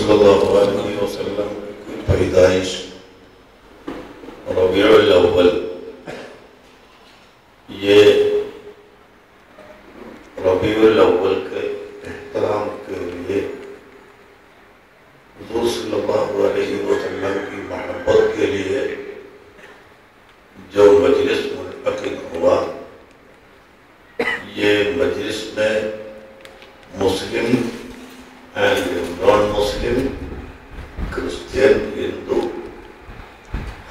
صلی اللہ علیہ وسلم کی پیدائش ربیع الاول، یہ ربیع الاول کے احترام کے لیے حضور صلی اللہ علیہ وسلم کی محبت کے لیے جو مجلس منعقد ہوا، یہ مجلس میں مسلم اینڈ نان مسلم، کرسچین، ہندو،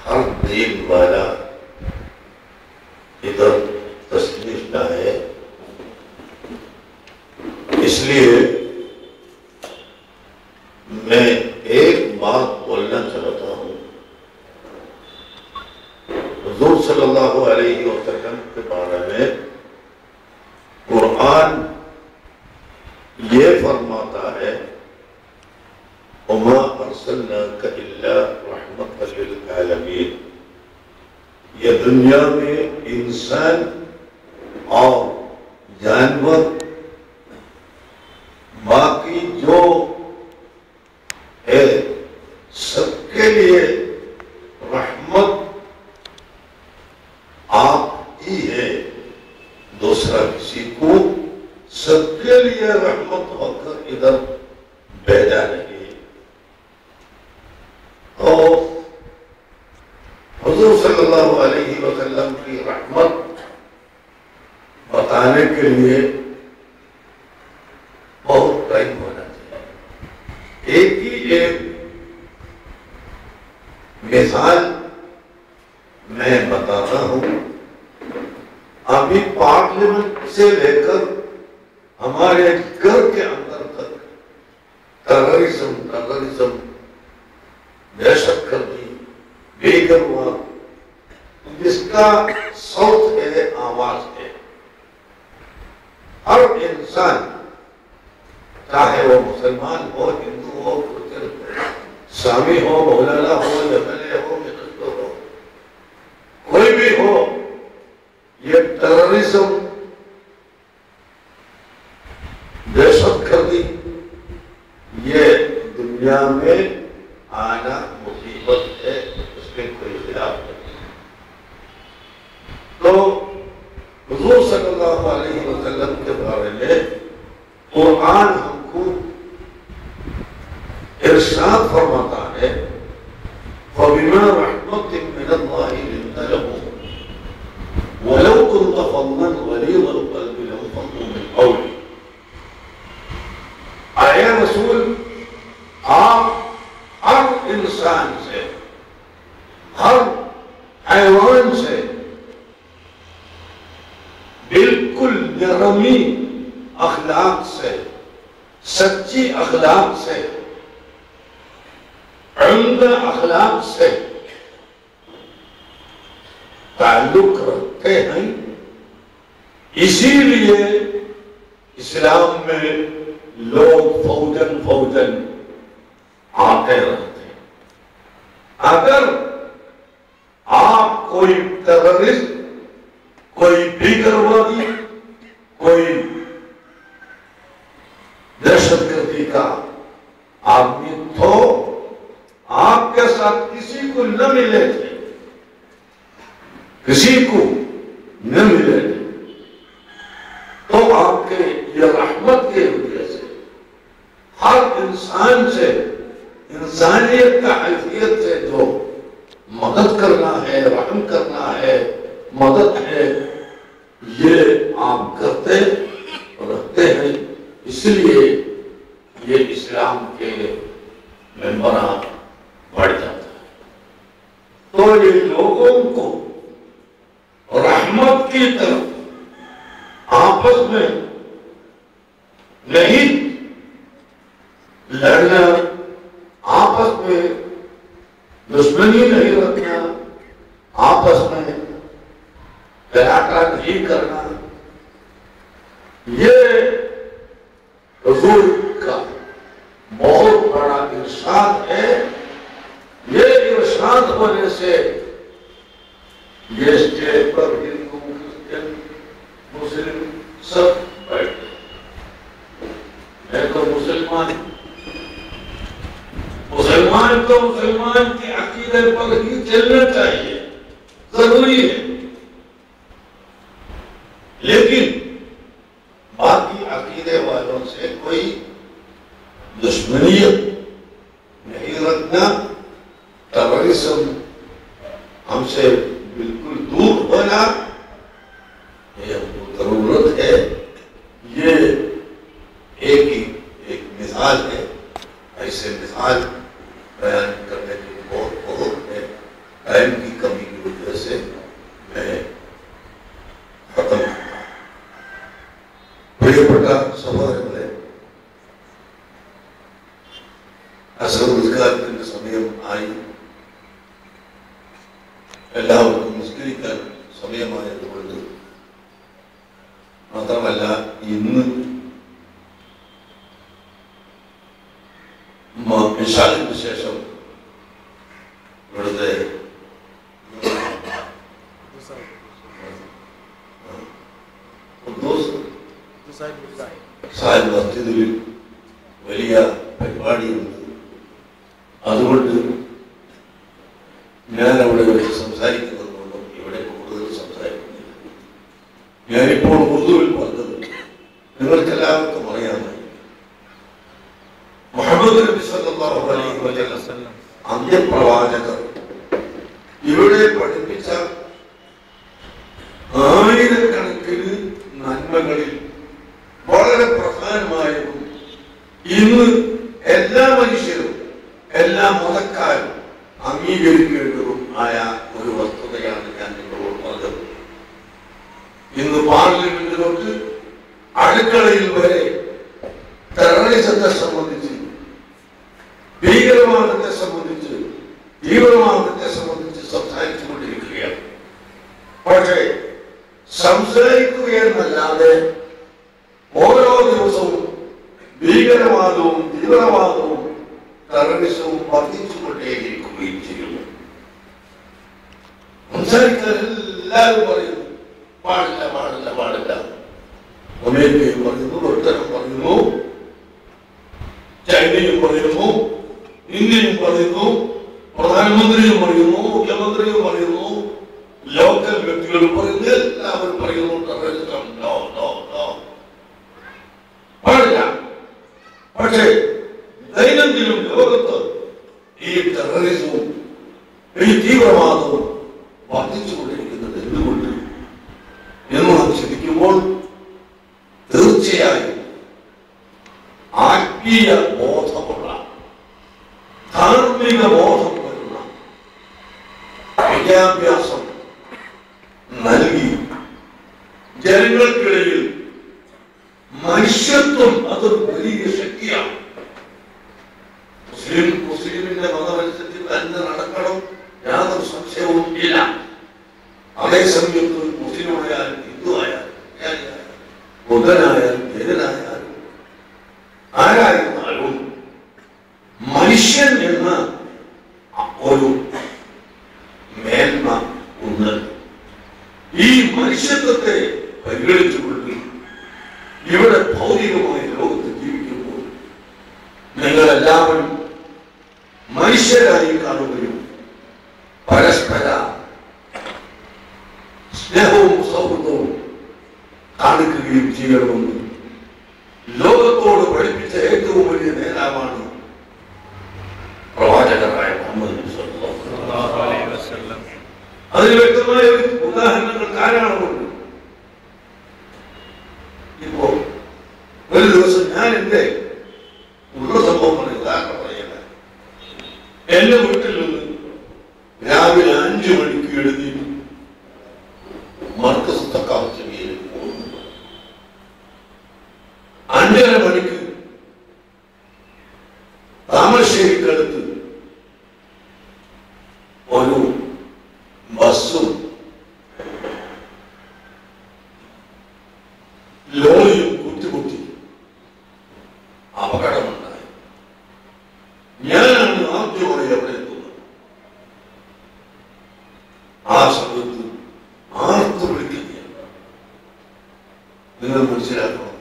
ہر دین والا ادھر تشریف لائے۔ اس لیے میں ایک بات بولنا چاہتا ہوں۔ حضور صلی اللہ علیہ وسلم کے بارے میں قرآن یہ فرماتا ہے وَمَا أَرْسَلْنَاكَ إِلَّا رَحْمَةً لِلْعَالَمِينَ۔ یہ دنیا میں انسان اور جانور باقی جو ہے سب کے لیے رحمت آپ ہی ہے، دوسرا کسی کو سب کے لیے رحمت ہو کر ادھر بھیجا نہیں۔ تو حضور صلی اللہ علیہ وسلم کی رحمت بتانے کے لیے بہت ٹائم ہونا چاہیے۔ ایک ہی ایک مثال میں بتاتا ہوں۔ ابھی پارلیمنٹ سے لے کر ہمارے گھر کے اندر تک ٹیررزم، دہشت گردی، بے گرواد، جس کا صوت ہے، آواز ہے، ہر انسان چاہے وہ مسلمان ہو، ہندو ہو، کرسچن ہو، سامی ہو، مولانا ہو، MLA ہو، منسٹر ہو، کوئی بھی ہو، یہ ٹیررزم، دہشت گردی، یہ دنیا میں آنا مصیبت ہے، اس میں کوئی خلاف نہیں۔ تو حضور صلی اللہ علیہ وسلم کے بارے میں قرآن ہم کو ارشاد فرماتا ہے فَبِمَا رَحْمَةٍ مِّنَ اللَّهِ لِنْتَ لَهُمْ وَلَوْ كُنْتَ فَضًّا غَلِيظَ الْقَلْبِ لَانفَضُّوا مِنْ حَوْلِكَ۔ اے رسول، آپ ہر انسان سے، ہر حیوان سے بالکل نرمی اخلاق سے، سچی اخلاق سے، عمدہ اخلاق سے تعلق رکھتے ہیں۔ اسی لیے اسلام میں لوگ فوجن آتے رہتے ہیں۔ اگر آپ کوئی ٹیررسٹ، کوئی بھیگروادی، کوئی دہشت گردی کا آدمی تو آپ کے ساتھ کسی کو نہ ملے تھے، کسی کو نہ ملے تھے۔ تو آپ کے یہ رحمت کے وجہ سے ہر انسان سے، انسانیت کا حیثیت سے جو مدد کرنا ہے، رحم کرنا ہے، مدد ہے، یہ آپ کرتے رکھتے ہیں۔ اس لیے یہ اسلام کے ممبران بڑھ جاتا ہے۔ تو یہ لوگوں کو رحمت کی طرف آپس میں نہیں لڑنا، آپس میں دشمنی نہیں رکھنا، آپس میں تلاقہ نہیں کرنا، یہ حضور کا بہت بڑا ارشاد ہے۔ یہ ارشاد ہونے سے یہ اسٹیج پر ہندو، کرسچن، مسلم سب بیٹھے۔ میں تو مسلمان، तो मुसलमान के अकीदे पर ही चलना चाहिए, जरूरी है। लेकिन बाकी अकीदे वालों से कोई दुश्मनियत नहीं रखना, टेररिज्म हमसे बिल्कुल दूर होना, ये हमको जरूरत है। ये एक मिसाल है, ऐसे मिसाल बयान करने की बहुत है। टाइम की कमी की वजह से मैं खत्म करता हूं। प्रियപ്പെട്ട സഹോദരങ്ങളെ, അസറുദ്ദീന്റെ സമയം ആയി. എല്ലാവർക്കും നിസ്കരിക്കാൻ സമയമായതുകൊണ്ട് മാത്രമല്ല, ഇന്ന് ഇശാഇന് ശേഷം ഇവിടുത്തെ സാഹിബ് മസ്ജിദിൽ വലിയ പരിപാടിയുണ്ട്. അതുകൊണ്ട് ഞാൻ അവിടെ വെച്ച് സംസാരിക്കുന്നതുകൊണ്ടും ഇവിടെ കൂടുതൽ സംസാരിക്കുന്നില്ല. ഞാനിപ്പോൾ ഉറുദുവിൽ പറഞ്ഞത് നിങ്ങൾക്കെല്ലാവർക്കും അറിയാമായി. മുഹമ്മദ് നബി സല്ലല്ലാഹു അലൈഹി വസല്ലം അന്ത്യപ്രവാചകർ ഇവിടെ പഠിപ്പിച്ച ആയിരക്കണക്കിന് നന്മകളിൽ വളരെ പ്രധാനമായതും ഇന്ന് എല്ലാ മനുഷ്യരും എല്ലാ മതക്കാരും അംഗീകരിക്കേണ്ടതും ആയ ഒരു വസ്തുതയാണ് ഞാൻ നിങ്ങളോട് പറഞ്ഞത്. ഇന്ന് പാർലമെന്റ് തൊട്ട് അടുക്കളയിൽ വരെ ടെററിസത്തെ സംബന്ധിച്ച്, ഭീകരവാദത്തെ സംബന്ധിച്ച്, തീവ്രവാദത്തെ സംബന്ധിച്ച് സംസാരിച്ചുകൊണ്ടിരിക്കുകയാണ്. പക്ഷേ സംസാരിക്കുകയെന്നല്ലാതെ ഓരോ ദിവസവും ഭീകരവാദവും തീവ്രവാദവും ടെററിസവും വർദ്ധിച്ചുകൊണ്ടേയിരിക്കുകയും ചെയ്യുന്നു. സംസാരിക്കാൻ എല്ലാവരും പറയുന്നു പാടില്ല പാടില്ല പാടില്ല. അമേരിക്കയും പറയുന്നു, ബ്രിട്ടനും പറയുന്നു, ചൈനയും പറയുന്നു, ഇന്ത്യയും പറയുന്നു, പ്രധാനമന്ത്രിയും പറയുന്നു, മുഖ്യമന്ത്രിയും പറയുന്നു, ലോക്കൽ വ്യക്തികളും പറയുന്നു, എല്ലാവരും പറയുന്നു ടെററിസം നോ നോ നോ, പാടില്ല. പക്ഷേ ദൈനംദിനം ലോകത്ത് ഈ ടെററിസവും ഈ തീവ്രവാദവും വർദ്ധിച്ചുകൊണ്ടിരിക്കുന്നത് എന്തുകൊണ്ട് എന്ന് നാം ചിന്തിക്കുമ്പോൾ തീർച്ചയായും ആത്മീയ ബോധമുള്ള, ധാർമ്മിക ബോധം വരുന്ന വിദ്യാഭ്യാസം നൽകി ജനങ്ങൾക്കിടയിൽ മനുഷ്യത്വം അതൊരു വലിയ ശക്തിയാണ്. മുസ്ലിമിന്റെ മതമനുസരിച്ച് തന്നെ നടക്കണം, യാതൊരു സംശയവും ഇല്ല. അതേസമയത്ത് മുസ്ലിമായാലും ഹിന്ദു ആയാലും ബുദ്ധനായാലും ജൈനനായാലും ആരായിരുന്നാലും മനുഷ്യൻ എന്ന ഒരു മേന്മ ഉണ്ട്. ഈ മനുഷ്യത്വത്തെ പരിഗണിച്ചുകൊണ്ട് ഇവിടെ ഭൗതികമായ ലോകത്ത് ജീവിക്കുമ്പോൾ നിങ്ങളെല്ലാവരും മനുഷ്യരായി കാണുകയും പരസ്പര സ്നേഹവും സൗഹൃദവും കാണിക്കുകയും ചെയ്യണമെന്ന് ലോകത്തോട് പഠിപ്പിച്ച ഏറ്റവും വലിയ നേതാവാണ് പ്രവാചകനായ മുഹമ്മദ് നബി സല്ലല്ലാഹു അലൈഹി വസല്ലം. അതിന് വ്യക്തമായ ഉദാഹരണങ്ങൾ ധാരാളമുണ്ട്. ഇപ്പോ ഒരു ദിവസം ഞാൻ എന്റെ ഉള്ള സംഭവം പറഞ്ഞ ഉദാഹരണം പറയല. എന്റെ വീട്ടിൽ നിന്ന് രാവിലെ 5 മണിക്ക് എഴുതി മർക്കസ് തക്കാവച്ചേരിയിലേക്ക് പോകുന്നു. 5:30 മണിക്ക് താമരശ്ശേരിക്കടുത്ത് ഒരു ബസ്സും ലോറിയും കുത്തിമുട്ടി അപകടമുണ്ടായി. ഞാനാണ് ആദ്യമായി അവിടെ എത്തുന്നത്. ആ സമയത്ത് ആർത്ത് വിളിക്കുകയാണ്. നിങ്ങൾ മനസ്സിലാക്കണം,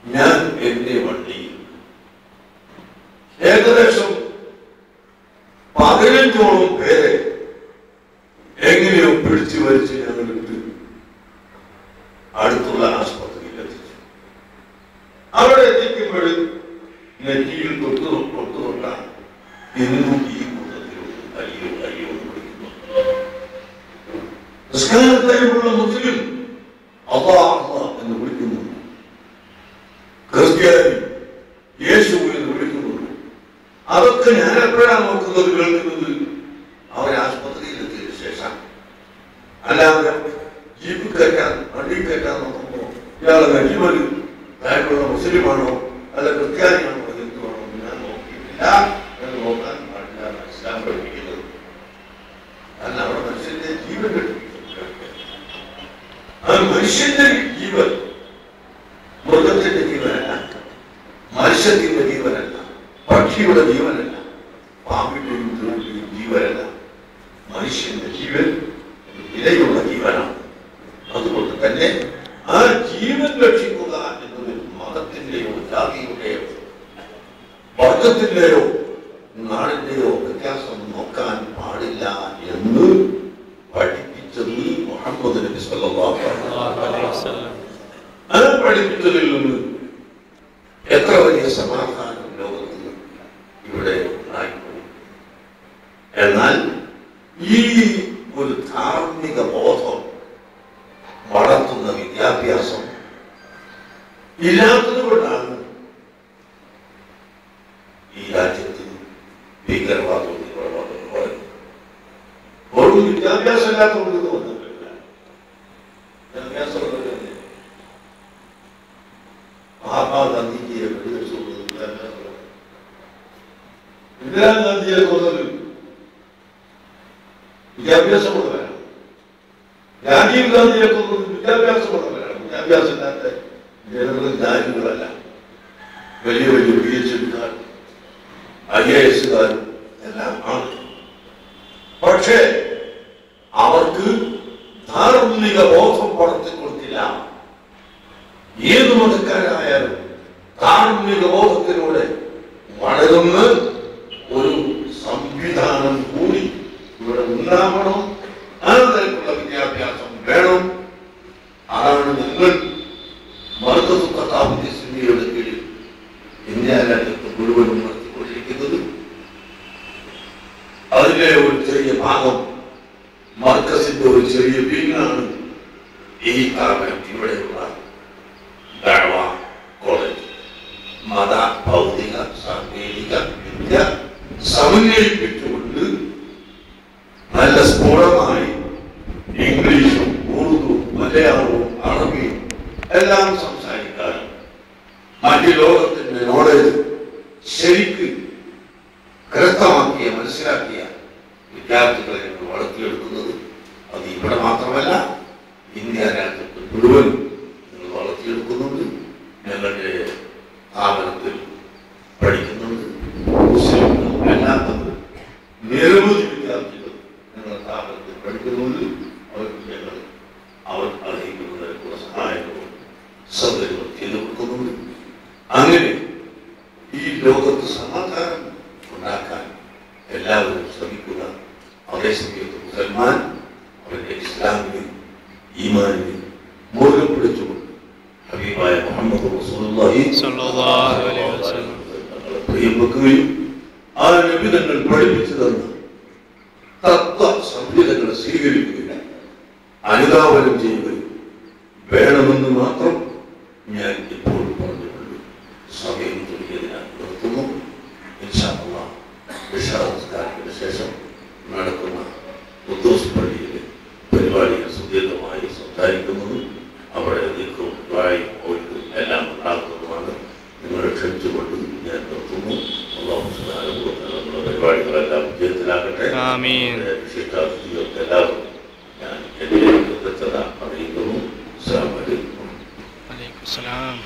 ഞാൻ എന്റെ വണ്ടിയിൽ ഏകദേശം ഹൃദയമുള്ള മുസ്ലിം അല്ലാഹ് അല്ലാഹ് എന്ന് വിളിക്കുന്നു. ക്രിസ്ത്യാനി യേശു എന്ന് വിളിക്കുന്നു. അതൊക്കെ ഞാൻ എപ്പോഴാണ് നോക്കുന്നത്, കേൾക്കുന്നത്? അവരെ ആശുപത്രിയിലെത്തിയതിനു ശേഷം. അല്ലാതെ ജീപ്പ് കയറ്റാൻ വണ്ടി കയറ്റാൻ നോക്കുമ്പോൾ ഇയാളെ നജിമൊരു കാര്യമുള്ള മുസ്ലിമാണോ അല്ല ക്രിസ്ത്യാനിയാണോ എന്തുവാണോ ഞാൻ നോക്കിയിട്ടില്ല എന്ന് നോക്കാൻ പാടില്ല. ഇസ്ലാം പഠിപ്പിക്കുന്നത് അല്ല, അവിടെ മനുഷ്യന്റെ ജീവൻ അത് മനുഷ്യന്റെ ജീവൻ, മൃഗത്തിന്റെ ജീവനല്ല, മനുഷ്യത്തിന്റെ ജീവനല്ല, പക്ഷിയുടെ ജീവനല്ല, പാമ്പിന്റെയും തൂണിന്റെയും ജീവനല്ല. മനുഷ്യന്റെ ജീവൻ വിലയുള്ള ജീവനാണ്. അതുകൊണ്ട് തന്നെ ആ ജീവൻ രക്ഷിക്കുക എന്നത് മതത്തിന്റെയോ ജാതിയുടെയോ വർഗത്തിന്റെയോ നാടിന്റെയോ വ്യത്യാസം നോക്കാൻ പാടില്ല എന്ന് പഠിപ്പിച്ചത് മുഹമ്മദ് നബി സല്ലല്ലാഹു അലൈഹി വസല്ലം. ആ പഠിപ്പിച്ചതിൽ നിന്ന് എത്ര വലിയ സമാധാനം ലോകത്തിൽ ഇവിടെ ഉണ്ടായിപ്പോയി. എന്നാൽ ഈ ഒരു ധാർമ്മിക ബോധം വളർത്തുന്ന വിദ്യാഭ്യാസം ഇല്ലാത്തത് കൊണ്ടാണ് ഈ രാജ്യത്ത് ഭീകരവാദവും തീവ്രവാദവും പറയുന്നത്. ഒരു വിദ്യാഭ്യാസം ഇല്ലാത്തതുകൊണ്ട് തോന്നുന്നില്ല. വിദ്യാഭ്യാസം മഹാത്മാഗാന്ധിജിയെ വെടിവെച്ചുകൊണ്ടത് വിദ്യാഭ്യാസം, ഇന്ദിരാഗാന്ധിയെ കൊന്നത് വിദ്യാഭ്യാസം കൊണ്ടുവരാം, രാജീവ് ഗാന്ധിയെ കൊന്നത് വിദ്യാഭ്യാസം കൊണ്ടുവരാം. വിദ്യാഭ്യാസം ഇല്ലാത്ത ജനങ്ങൾ ജാതികളല്ല, വലിയ വലിയ PhD-കാർ IAS-കാരും എല്ലാം ആണ്. പക്ഷേ അവർക്ക് ധാർമ്മിക ബോധം വളർത്തിക്കൊടുത്തില്ല. ഏത് മതക്കാരായാലും ധാർമ്മിക ബോധത്തിലൂടെ വളരുന്ന ഒരു സംവിധാനം കൂടി ഇവിടെ ഉണ്ടാവണം. ആ തരത്തിലുള്ള വിദ്യാഭ്യാസം വേണം. അതാണ് ഞങ്ങൾ മർക്കസ് തഖാഫുൽ ഇസ്ലാമിയുടെ കീഴിൽ ഇന്ത്യ രാജ്യത്ത് മുഴുവനും നടത്തിക്കൊണ്ടിരിക്കുന്നത്. അതിലെ ഒരു ചെറിയ ഭാഗം മർക്കസിന്റെ ഒരു ചെറിയ വിങ്ങാണ് ഈ സ്ഥാപനം. ഇവിടെയുള്ള ദഅവ കോളേജ് മത ഭൗതിക സാങ്കേതിക വിദ്യ സമന്വയിപ്പിച്ചുകൊണ്ട് നല്ല സ്ഫുടമായി ഇംഗ്ലീഷും ഉറുദു മലയാളവും അറബിയും എല്ലാം സംസാരിക്കാനും മറ്റു ലോകത്തിന്റെ നോളേജ് ശരിക്ക് കരസ്ഥമാക്കിയ മനസ്സിലാക്കിയ വിദ്യാർത്ഥികളെ വളർത്തിയെടുക്കുന്നത് അത് ഇവിടെ മാത്രമല്ല ഇന്ത്യ രാജ്യത്ത് മുഴുവൻ നിങ്ങൾ വളർത്തിയെടുക്കുന്നുണ്ട്. ഞങ്ങളുടെ സ്ഥാപനത്തിൽ പഠിക്കുന്നുണ്ട്. മുസ്ലിംകൾ അല്ലാത്തത് നിരവധി വിദ്യാർത്ഥികൾ ഞങ്ങളുടെ സ്ഥാപനത്തിൽ പഠിക്കുന്നുണ്ട്. അവർക്ക് ഞങ്ങൾ അവർ അർഹിക്കുന്നതിനുള്ള സഹായങ്ങളും സൗകര്യങ്ങളും ചെയ്തു കൊടുക്കുന്നുണ്ട്. അങ്ങനെ ഈ ലോകത്ത് സമാധാനം ഉണ്ടാക്കാൻ എല്ലാവരും ശ്രമിക്കുക. അതേ സമയത്ത് മുസൽമാൻ അവരുടെ ഇസ്ലാമിനെ ഈമാനിനെ മുറുകെ പിടിച്ചുകൊണ്ട് ഹബീബായ മുഹമ്മദ് റസൂലുള്ളാഹി സ്വല്ലല്ലാഹു അലൈഹി വസല്ലം തങ്ങളെ പ്രിയം വെക്കുകയും ആ നബി തങ്ങൾ പഠിപ്പിച്ചു തന്ന തത്വ സംഹിതകളെ സ്വീകരിക്കുകയും അനുധാവനം ചെയ്യുകയും വേണമെന്ന് മാത്രം ഞാൻ ഇപ്പോൾ പറഞ്ഞുകൊള്ളു. സമയം തുടങ്ങിയതിനാൽ നിർത്തുന്നു. ഇൻഷാ അല്ലാഹ് ഇശാ നമസ്കാരത്തിന് ശേഷം നടക്കുന്ന ഖുദ്ദൂസ് പള്ളിയിലെ പരിപാടികൾ സുദീർഘമായി സംസാരിക്കുന്നതും അവിടെ ദിക്റും ദുആയും ഓതും എല്ലാം ഉണ്ടാക്കുന്നതുമാണ്. നിങ്ങളെ ക്ഷണിച്ചുകൊണ്ട് ഞാൻ നിർത്തുന്നു. അല്ലാഹു സുബ്ഹാനഹു വ തആല നമ്മുടെ പരിപാടികളെല്ലാം വിജയത്തിലാക്കട്ടെ. ആമീൻ. വിശിഷ്ടാതിഥികൾക്ക് എല്ലാവരും ഞാൻ എൻ്റെ കൃതജ്ഞത അറിയിക്കുന്നു. അസ്സലാമു അലൈക്കും. വലൈക്കും സലാം.